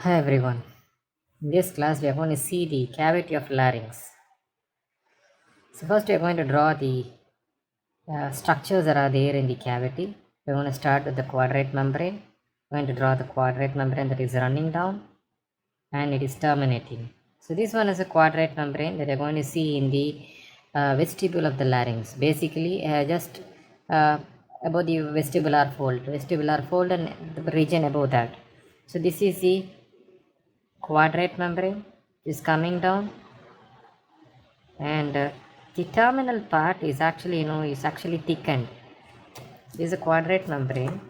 Hi everyone. In this class we are going to see the cavity of larynx. So first we are going to draw the structures that are there in the cavity. We are going to start with the quadrate membrane. We are going to draw the quadrate membrane that is running down and it is terminating. So this one is a quadrate membrane that we are going to see in the vestibule of the larynx. Basically just above the vestibular fold and the region above that. So this is the quadrate membrane is coming down, and the terminal part is actually is actually thickened. This is a quadrate membrane.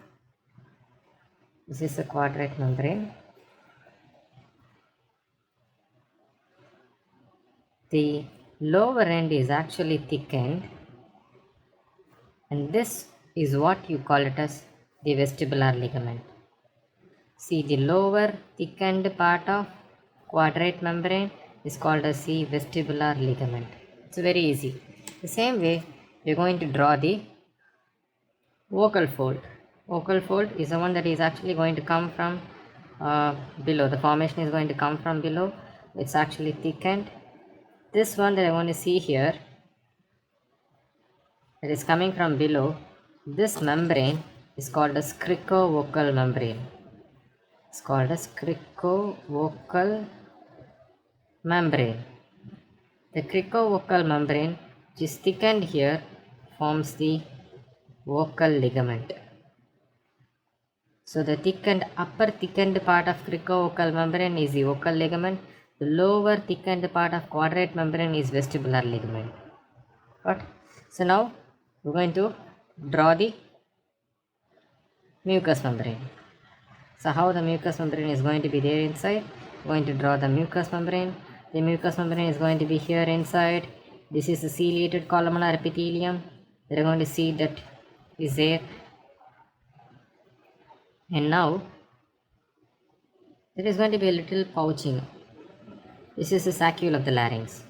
This is a quadrate membrane. The lower end is actually thickened, and this is what you call it as the vestibular ligament. See, the lower thickened part of quadrate membrane is called as the vestibular ligament. It's very easy. The same way we're going to draw the vocal fold. Vocal fold is the one that is actually going to come from below. The formation is going to come from below. It's actually thickened. This one that I want to see here, that is coming from below, this membrane is called as cricovocal membrane. It's called as cricovocal membrane. The cricovocal membrane, which is thickened here, forms the vocal ligament. So the upper thickened part of cricovocal membrane is the vocal ligament. The lower thickened part of quadrate membrane is vestibular ligament. Got? So now we're going to draw the mucous membrane. So how the mucous membrane is going to be there inside? We're going to draw the mucous membrane. The mucous membrane is going to be here inside. This is the ciliated columnar epithelium. We're going to see that is there. And now there is going to be a little pouching. This is the saccule of the larynx.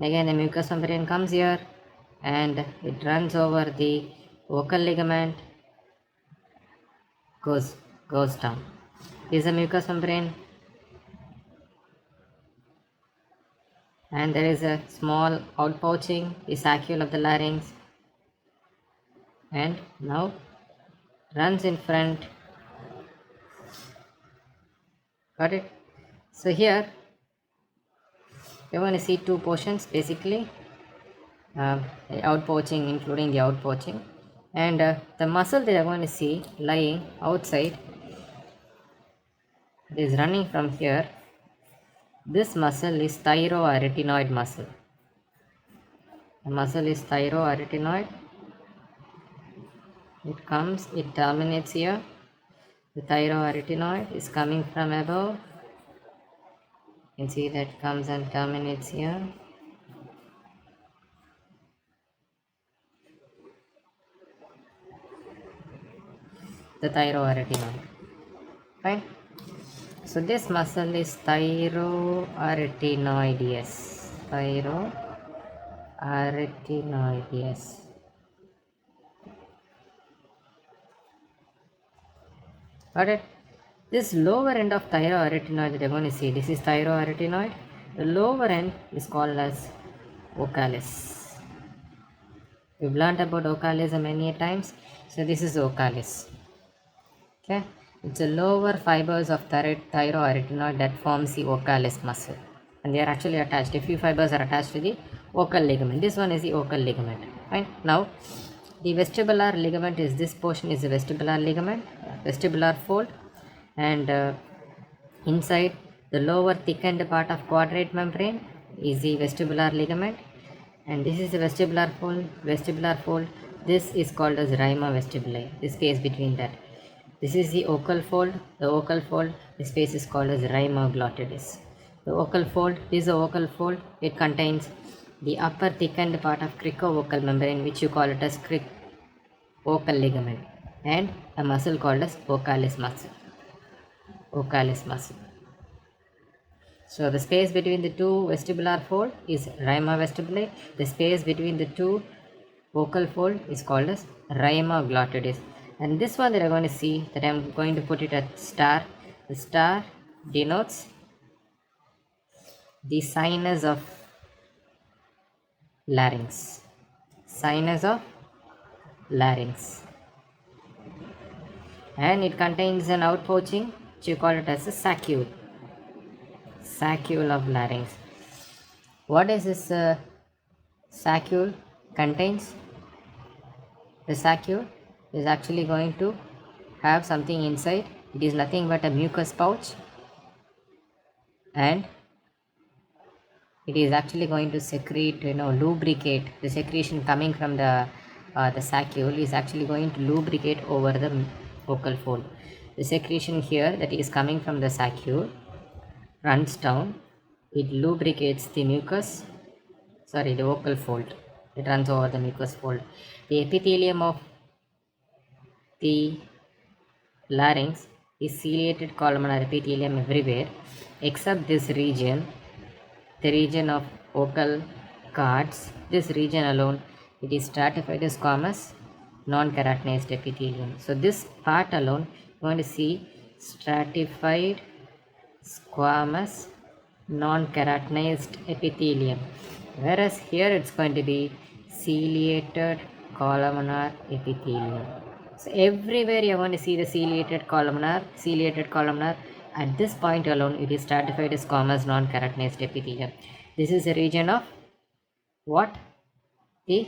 Again, the mucous membrane comes here and it runs over the vocal ligament, goes down. This is the mucous membrane, and there is a small outpouching, the saccule of the larynx, and now runs in front. Got it? So here we want to see two portions basically, the outpouching, including the outpouching, and the muscle that are going to see lying outside is running from here. This muscle is thyroarytenoid muscle. The muscle is thyroarytenoid. It terminates here. The thyroarytenoid is coming from above. You can see that comes and terminates here. The thyroarytenoid. Fine. So this muscle is thyroarytenoideus. Thyroarytenoideus. Got it? This lower end of thyroarytenoid that you're going to see, this is thyroarytenoid. The lower end is called as vocalis. We've learned about vocalis many times. So this is vocalis. Okay, it's the lower fibers of thyroarytenoid that forms the vocalis muscle, and they are actually attached. A few fibers are attached to the vocal ligament. This one is the vocal ligament. Fine. Now the vestibular ligament is this portion is the vestibular ligament, vestibular fold, and inside the lower thickened part of quadrate membrane is the vestibular ligament, and this is the vestibular fold. This is called as rima vestibuli. The space between that. This is the vocal fold. The vocal fold. The space is called as rima glottidis. The vocal fold is a vocal fold. It contains the upper thickened part of cricovocal membrane, which you call it as vocal ligament, and a muscle called as vocalis muscle. Vocalis muscle. So the space between the two vestibular fold is rima vestibuli. The space between the two vocal fold is called as rima glottidis. And this one that I'm going to see, that I'm going to put it at star. The star denotes the sinus of larynx. Sinus of larynx. And it contains an outpouching, which you call it as a saccule. Saccule of larynx. What is this saccule contains? The saccule is actually going to have something inside. It is nothing but a mucus pouch, and it is actually going to secrete, lubricate. The secretion coming from the saccule is actually going to lubricate over the vocal fold. The secretion here that is coming from the saccule runs down. It lubricates the the vocal fold. It runs over the mucus fold. The epithelium of the larynx is ciliated columnar epithelium everywhere except this region, the region of vocal cords. This region alone, it is stratified as squamous non-keratinized epithelium. So this part alone, you want to see stratified squamous non-keratinized epithelium, whereas here it's going to be ciliated columnar epithelium. So everywhere you're going to see the ciliated columnar. At this point alone, it is stratified as squamous non-keratinized epithelium. This is the region of what? The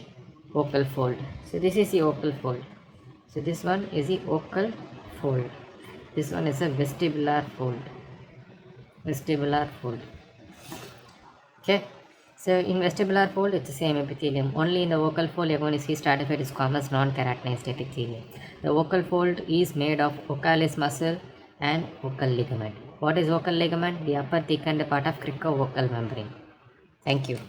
vocal fold. So this is the vocal fold. So this one is the vocal fold. This one is a vestibular fold. Vestibular fold. Okay. So in vestibular fold, it's the same epithelium. Only in the vocal fold, you're going to see stratified squamous non-keratinized epithelium. The vocal fold is made of vocalis muscle and vocal ligament. What is vocal ligament? The upper thickened part of criccovocal membrane. Thank you.